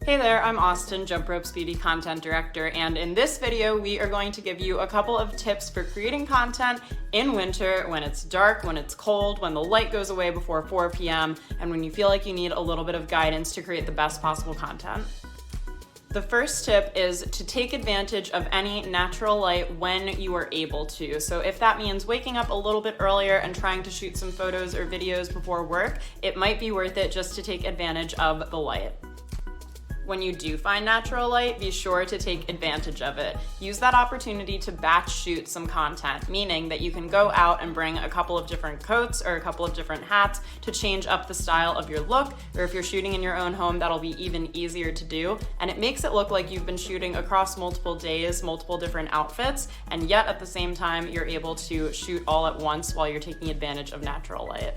Hey there, I'm Austin, Jumprope's Beauty Content Director, and in this video we are going to give you a couple of tips for creating content in winter when it's dark, when it's cold, when the light goes away before 4 p.m., and when you feel like you need a little bit of guidance to create the best possible content. The first tip is to take advantage of any natural light when you are able to. So if that means waking up a little bit earlier and trying to shoot some photos or videos before work, it might be worth it just to take advantage of the light. When you do find natural light, be sure to take advantage of it. Use that opportunity to batch shoot some content, meaning that you can go out and bring a couple of different coats or a couple of different hats to change up the style of your look, or if you're shooting in your own home, that'll be even easier to do. And it makes it look like you've been shooting across multiple days, multiple different outfits, and yet at the same time, you're able to shoot all at once while you're taking advantage of natural light.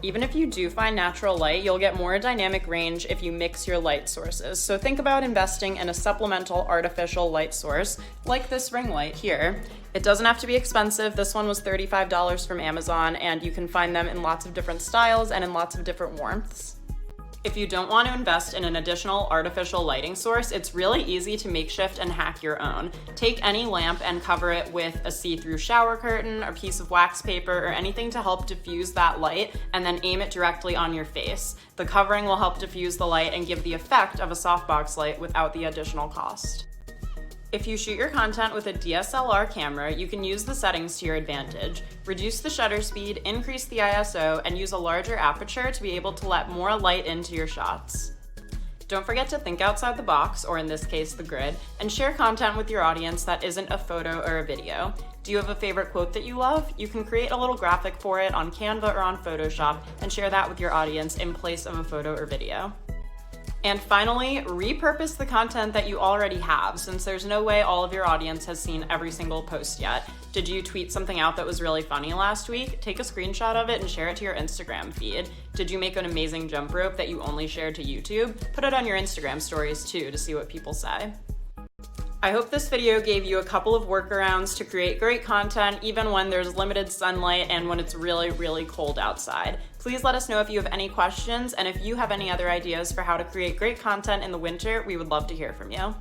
Even if you do find natural light, you'll get more dynamic range if you mix your light sources. So think about investing in a supplemental artificial light source, like this ring light here. It doesn't have to be expensive. This one was $35 from Amazon, and you can find them in lots of different styles and in lots of different warmths. If you don't want to invest in an additional artificial lighting source, it's really easy to makeshift and hack your own. Take any lamp and cover it with a see-through shower curtain, or piece of wax paper, or anything to help diffuse that light, and then aim it directly on your face. The covering will help diffuse the light and give the effect of a softbox light without the additional cost. If you shoot your content with a DSLR camera, you can use the settings to your advantage. Reduce the shutter speed, increase the ISO, and use a larger aperture to be able to let more light into your shots. Don't forget to think outside the box, or in this case, the grid, and share content with your audience that isn't a photo or a video. Do you have a favorite quote that you love? You can create a little graphic for it on Canva or on Photoshop and share that with your audience in place of a photo or video. And finally, repurpose the content that you already have, since there's no way all of your audience has seen every single post yet. Did you tweet something out that was really funny last week? Take a screenshot of it and share it to your Instagram feed. Did you make an amazing jump rope that you only shared to YouTube? Put it on your Instagram stories too to see what people say. I hope this video gave you a couple of workarounds to create great content even when there's limited sunlight and when it's really, really cold outside. Please let us know if you have any questions, and if you have any other ideas for how to create great content in the winter, we would love to hear from you.